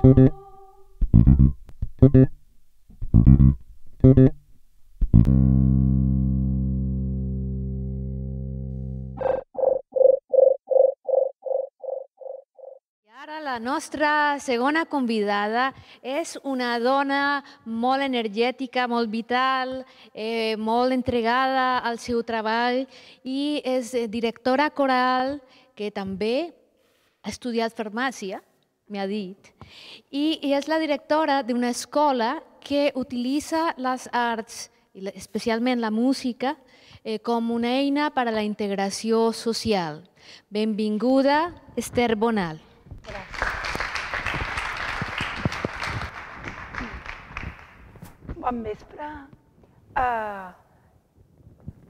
Ara la nostra segona convidada és una dona molt energètica, molt vital, molt entregada al seu treball i és directora coral que també ha estudiat farmàcia, m'ha dit, i és la directora d'una escola que utilitza les arts, especialment la música, com una eina per a la integració social. Benvinguda, Esther Bonal. Bon vespre.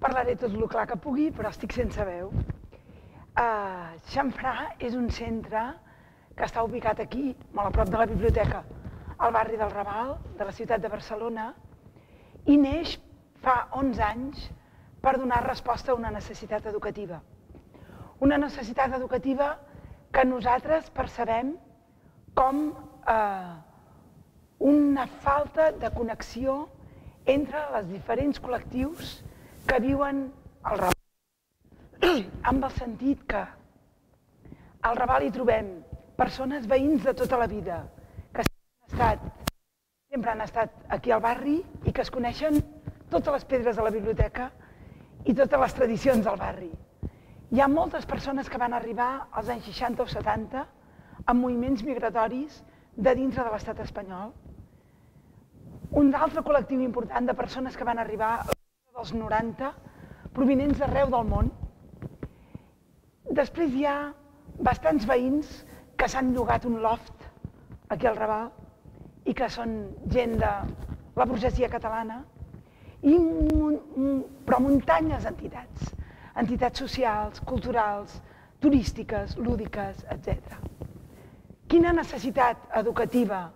Parlaré tot el clar que pugui, però estic sense veu. Xamfrà és un centre que està ubicat aquí, molt a prop de la biblioteca, al barri del Raval, de la ciutat de Barcelona, i neix fa 11 anys per donar resposta a una necessitat educativa. Una necessitat educativa que nosaltres percebem com una falta de connexió entre els diferents col·lectius que viuen al Raval. Amb el sentit que al Raval hi trobem persones veïns de tota la vida, que sempre han estat aquí al barri i que es coneixen totes les pedres de la biblioteca i totes les tradicions del barri. Hi ha moltes persones que van arribar als anys 60 o 70 amb moviments migratoris de dintre de l'estat espanyol. Un altre col·lectiu important de persones que van arribar a dels 90 provinents d'arreu del món. Després hi ha bastants veïns que s'han llogat un loft aquí al Raval i que són gent de la burgesia catalana, però muntanyes d'entitats. Entitats socials, culturals, turístiques, lúdiques, etc. Quina necessitat educativa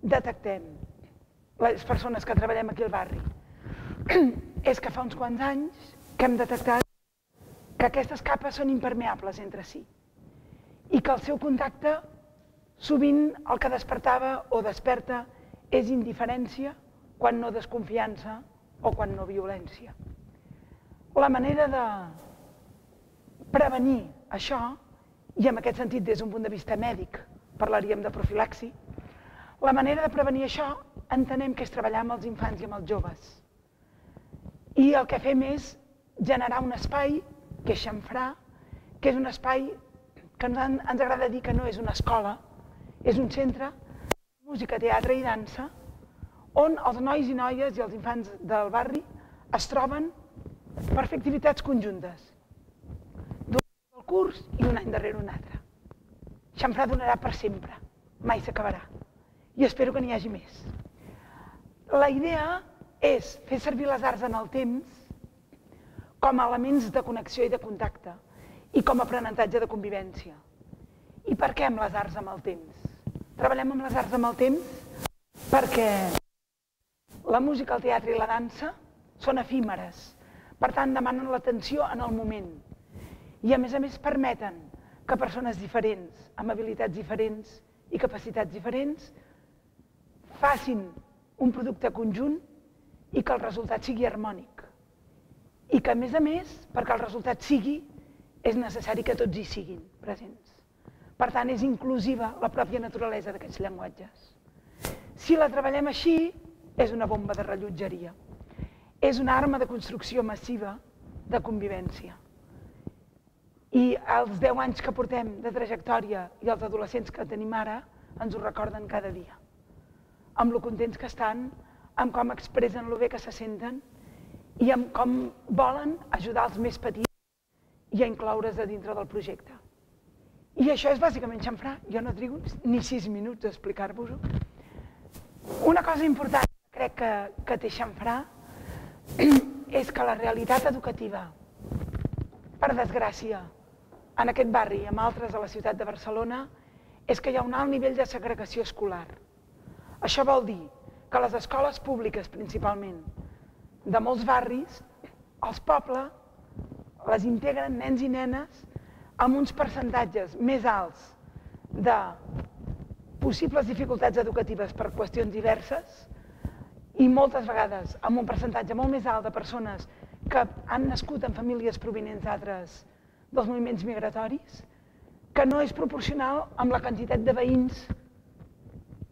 detectem les persones que treballem aquí al barri? És que fa uns quants anys que hem detectat que aquestes capes són impermeables entre si i que el seu contacte sovint el que despertava o desperta és indiferència, quan no desconfiança o quan no violència. La manera de prevenir això, i en aquest sentit des d'un punt de vista mèdic parlaríem de profilaxi, la manera de prevenir això entenem que és treballar amb els infants i amb els joves. I el que fem és generar un espai, que és Xamfrà, que és un espai que ens agrada dir que no és una escola, és un centre de música, teatre i dansa, on els nois i noies i els infants del barri es troben per fer activitats conjuntes, d'un any del curs i un any darrere un altre. Xamfrà donarà per sempre, mai s'acabarà, i espero que n'hi hagi més. La idea és fer servir les arts en el temps com a elements de connexió i de contacte i com a aprenentatge de convivència. I per què amb les arts amb el temps? Treballem amb les arts amb el temps perquè la música, el teatre i la dansa són efímeres. Per tant, demanen l'atenció en el moment. I a més permeten que persones diferents, amb habilitats diferents i capacitats diferents, facin un producte conjunt i que el resultat sigui harmònic. I que a més, perquè el resultat sigui, és necessari que tots hi siguin presents. Per tant, és inclusiva la pròpia naturalesa d'aquests llenguatges. Si la treballem així, és una bomba de rellotgeria. És una arma de construcció massiva de convivència. I els 10 anys que portem de trajectòria i els adolescents que tenim ara ens ho recorden cada dia. Amb lo contents que estan, amb com expressen lo bé que se senten i amb com volen ajudar els més petits i a incloure's a dintre del projecte. I això és bàsicament Xamfrà. Jo no trigo ni 6 minuts a explicar-vos-ho. Una cosa important que crec que té Xamfrà és que la realitat educativa, per desgràcia, en aquest barri i en altres de la ciutat de Barcelona, és que hi ha un alt nivell de segregació escolar. Això vol dir que les escoles públiques, principalment, de molts barris, els pobles, les integren nens i nenes amb uns percentatges més alts de possibles dificultats educatives per qüestions diverses i moltes vegades amb un percentatge molt més alt de persones que han nascut en famílies provinents d'altres dels moviments migratoris, que no és proporcional amb la quantitat de veïns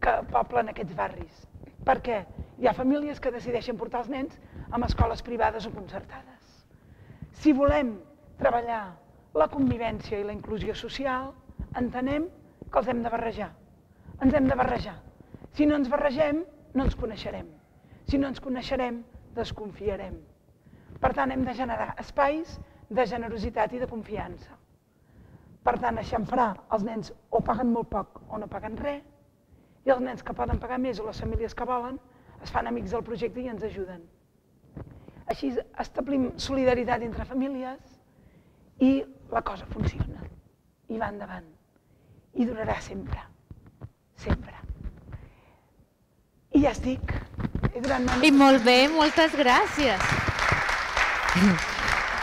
que poblen aquests barris. Per què? Hi ha famílies que decideixen portar els nens a escoles privades o concertades. Si volem treballar la convivència i la inclusió social, entenem que els hem de barrejar. Ens hem de barrejar. Si no ens barregem, no ens coneixerem. Si no ens coneixerem, desconfiarem. Per tant, hem de generar espais de generositat i de confiança. Per tant, eixamfrar, els nens o paguen molt poc o no paguen res, i els nens que poden pagar més o les famílies que volen es fan amics del projecte i ens ajuden. Així establim solidaritat entre famílies i la cosa funciona i va endavant i durarà sempre, sempre. I ja estic. I molt bé, moltes gràcies.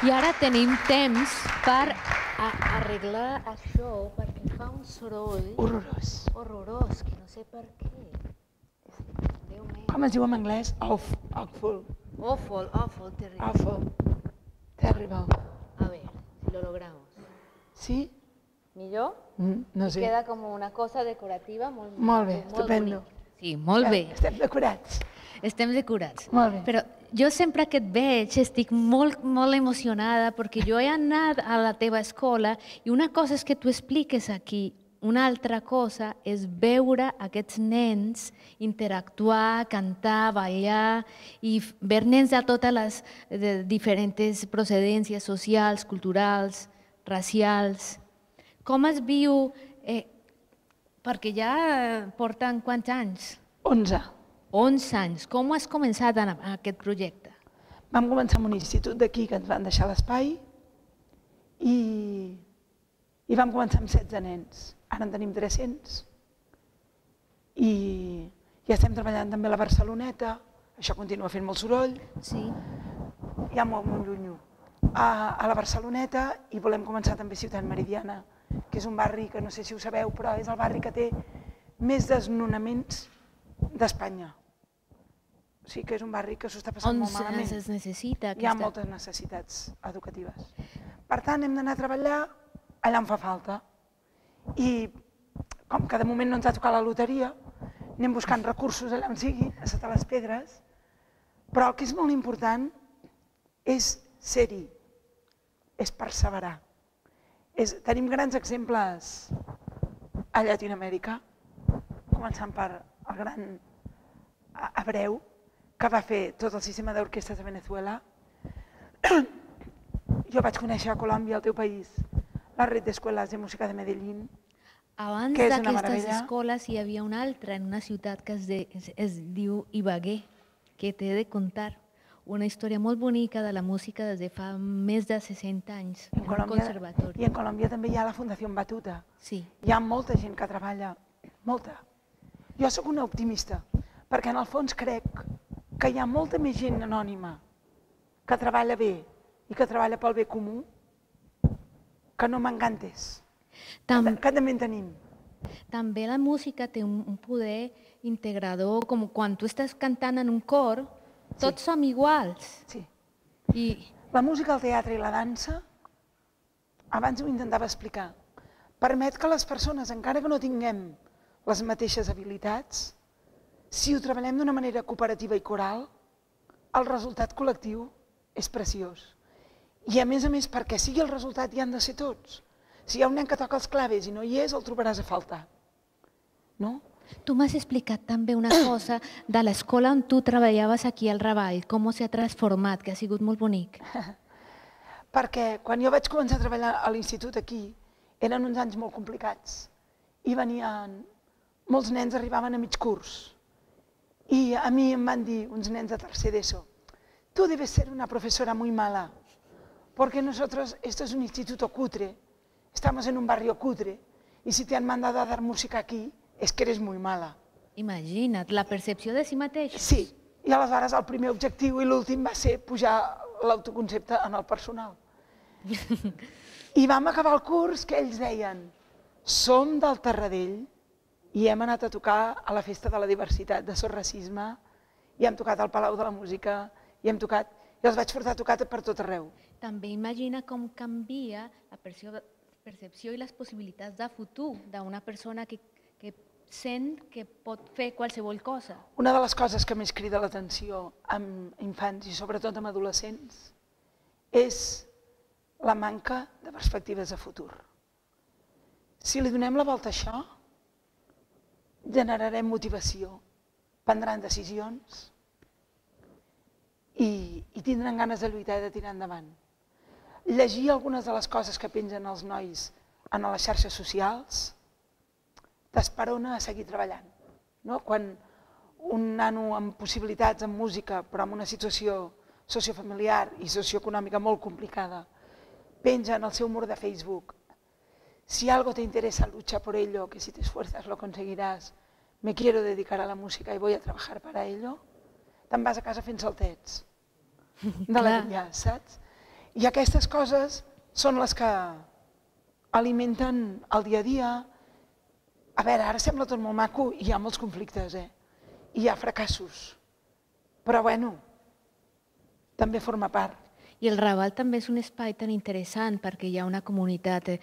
I ara tenim temps per arreglar això perquè fa un soroll horrorós, que no sé per què. Com es diu en anglès? Awful. Awful, terrible. Awful. Terrible. A ver, si lo logramos. ¿Sí? ¿Millor? No sé. Queda como una cosa decorativa molt bé, estupendo. Sí, molt bé. Estem decorats. Estem decorats. Molt bé. Però jo sempre que et veig estic molt emocionada perquè jo he anat a la teva escola i una cosa és que tu expliques aquí, una altra cosa és veure aquests nens interactuar, cantar, ballar i veure nens de totes les diferents procedències socials, culturals, racials. Com es viu? Perquè ja porten quants anys? 11. 11 anys. Com has començat aquest projecte? Vam començar amb un institut d'aquí que ens van deixar l'espai i vam començar amb 16 nens. Ara en tenim 300 i ja estem treballant també a la Barceloneta, això continua fent molt soroll, ja molt llunyo, a la Barceloneta i volem començar també a Ciutat Meridiana, que és un barri que no sé si ho sabeu, però és el barri que té més desnonaments d'Espanya. O sigui que és un barri que s'ho està passant molt malament. On es necessita? Hi ha moltes necessitats educatives. Per tant, hem d'anar a treballar allà on fa falta. I com que de moment no ens ha tocat la loteria, anem buscant recursos allà on sigui, a sota les pedres, però el que és molt important és ser-hi, és perseverar. Tenim grans exemples a Llatinoamèrica, començant per el gran Abreu, que va fer tot el sistema d'orquestres de Venezuela. Jo vaig conèixer a Colòmbia, el teu país, la Red d'Escoles de Música de Medellín, abans d'aquestes escoles hi havia una altra en una ciutat que es diu Ibagué, que t'he de contar. Una història molt bonica de la música des de fa més de 60 anys, en un conservatori. I en Colòmbia també hi ha la Fundació Batuta. Sí. Hi ha molta gent que treballa, molta. Jo sóc una optimista, perquè en el fons crec que hi ha molta més gent anònima que treballa bé i que treballa pel bé comú que no m'encantes, que també en tenim. També la música té un poder integrador, com quan tu estàs cantant en un cor, tots som iguals. Sí. La música, el teatre i la dansa, abans ho intentava explicar, permet que les persones, encara que no tinguem les mateixes habilitats, si ho treballem d'una manera cooperativa i coral, el resultat col·lectiu és preciós. I a més, perquè sigui el resultat hi han de ser tots. Si hi ha un nen que toca els claves i no hi és, el trobaràs a faltar. No? Tu m'has explicat també una cosa de l'escola on tu treballaves aquí al Raval, com s'ha transformat, que ha sigut molt bonic. Perquè quan jo vaig començar a treballar a l'institut aquí, eren uns anys molt complicats i venien, molts nens arribaven a mig curs i a mi em van dir, uns nens de tercer d'ESO, tú debes ser una profesora muy mala, porque nosotros, esto es un instituto cutre, estamos en un barrio cutre, y si te han mandado a dar música aquí, és que eres muy mala. Imagina't, la percepció de si mateix. Sí, i aleshores el primer objectiu i l'últim va ser pujar l'autoconcepte en el personal. I vam acabar el curs que ells deien, som del Terradell, i hem anat a tocar a la Festa de la Diversitat de Sort Racisme, i hem tocat al Palau de la Música, i els vaig portar a tocar per tot arreu. També imagina com canvia la percepció i les possibilitats de futur d'una persona que sent que pot fer qualsevol cosa. Una de les coses que més crida l'atenció amb infants i sobretot amb adolescents és la manca de perspectives de futur. Si li donem la volta a això, generarem motivació, prendran decisions i tindran ganes de lluitar i de tirar endavant. Llegir algunes de les coses que pengen els nois en les xarxes socials t'esperona a seguir treballant. Quan un nano amb possibilitats en música, però amb una situació sociofamiliar i socioeconòmica molt complicada, penja en el seu mur de Facebook: si algo te interesa, lucha por ello, que si te esfuerzas lo conseguirás, me quiero dedicar a la música y voy a trabajar para ello, te'n vas a casa fent saltets d'alegria, saps? I aquestes coses són les que alimenten el dia a dia. A veure, ara sembla tot molt maco i hi ha molts conflictes, i hi ha fracassos, però bueno, també forma part. I el Raval també és un espai tan interessant perquè hi ha una comunitat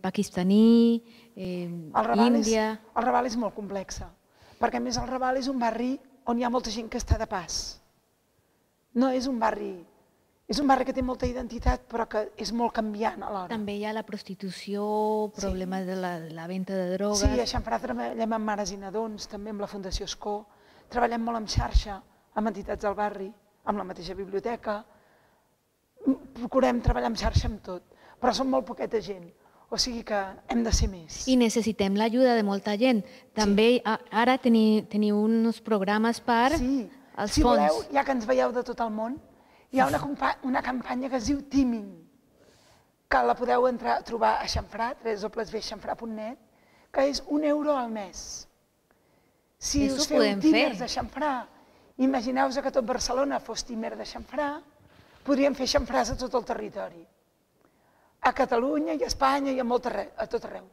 pakistaní, índia... El Raval és molt complexa, perquè a més el Raval és un barri on hi ha molta gent que està de pas. No és un barri... És un barri que té molta identitat, però que és molt canviant alhora. També hi ha la prostitució, problemes de la venda de drogues... Sí, a Xamfrà treballem amb mares i nadons, també amb la Fundació Escó, treballem molt en xarxa, amb entitats del barri, amb la mateixa biblioteca. Procurem treballar en xarxa amb tot, però som molt poqueta gent, o sigui que hem de ser més. I necessitem l'ajuda de molta gent. També ara teniu uns programes per als fons. Si voleu, ja que ens veieu de tot el món, hi ha una campanya que es diu Teaming, que la podeu trobar a Xamfrà, www.xamfrà.net, que és €1 al mes. Si us feu teamers de Xamfrà, imagineu-vos que tot Barcelona fos teamer de Xamfrà, podríem fer xamfràs a tot el territori, a Catalunya i a Espanya i a tot arreu.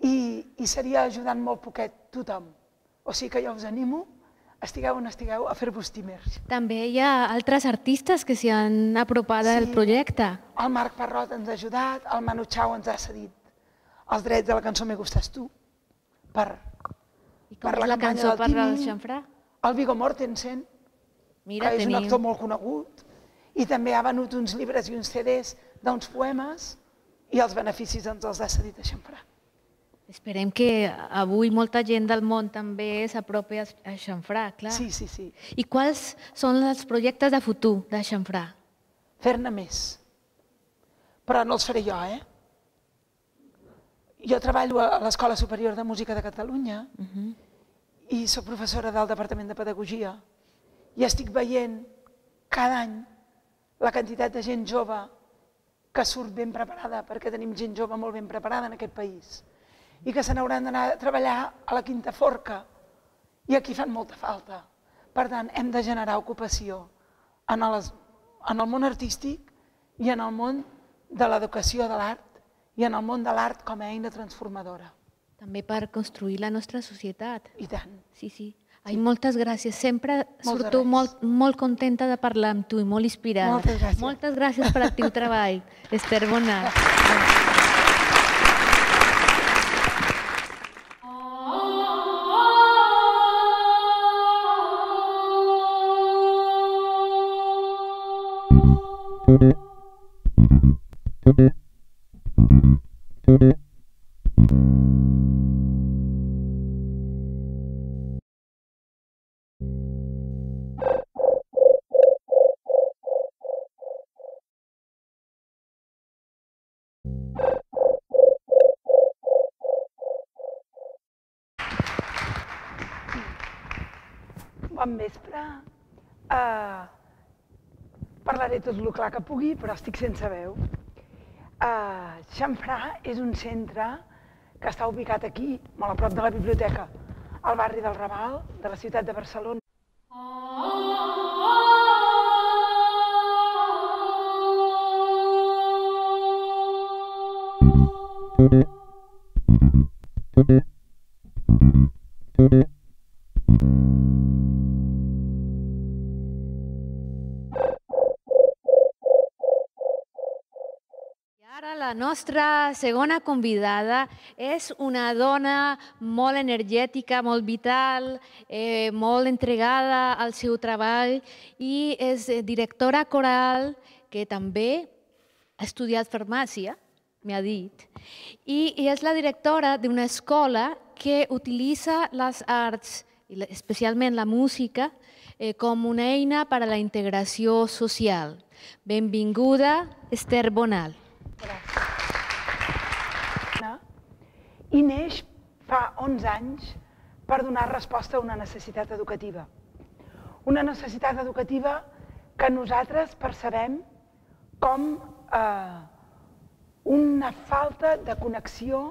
I seria ajudant molt poquet tothom. O sigui que jo us animo, estigueu on estigueu, a fer-vos teamers. També hi ha altres artistes que s'hi han apropat al projecte. El Marc Parrot ens ha ajudat, el Manu Chao ens ha cedit els drets de la cançó Me Gustas Tu per la campanya del Teaming. El Viggo Mortensen, que és un actor molt conegut, i també ha venut uns llibres i uns CDs d'uns poemes i els beneficis ens els ha cedit a Xamfrà. Esperem que avui molta gent del món també s'apropi a Xamfrà, clar. Sí, sí, sí. I quals són els projectes de futur de Xamfrà? Fer-ne més. Però no els faré jo, Jo treballo a l'Escola Superior de Música de Catalunya i soc professora del Departament de Pedagogia i estic veient cada any la quantitat de gent jove que surt ben preparada, perquè tenim gent jove molt ben preparada en aquest país, i que se n'hauran d'anar a treballar a la Quinta Forca, i aquí fan molta falta. Per tant, hem de generar ocupació en el món artístic i en el món de l'educació de l'art i en el món de l'art com a eina transformadora. També per construir la nostra societat. I tant. Sí, sí. Ai, moltes gràcies. Sempre surto molt contenta de parlar amb tu i molt inspirada. Moltes gràcies. Moltes gràcies per el teu treball, Esther Bonat. Bon vespre. Parlaré tot el clar que pugui, però estic sense veu. Xamfrà és un centre que està ubicat aquí, molt a prop de la biblioteca, al barri del Raval, de la ciutat de Barcelona. La nostra segona convidada és una dona molt energètica, molt vital, molt entregada al seu treball i és directora coral que també ha estudiat farmàcia, m'ha dit, i és la directora d'una escola que utilitza les arts, especialment la música, com una eina per a la integració social. Benvinguda, Esther Bonal. I neix fa 11 anys per donar resposta a una necessitat educativa. Una necessitat educativa que nosaltres percebem com una falta de connexió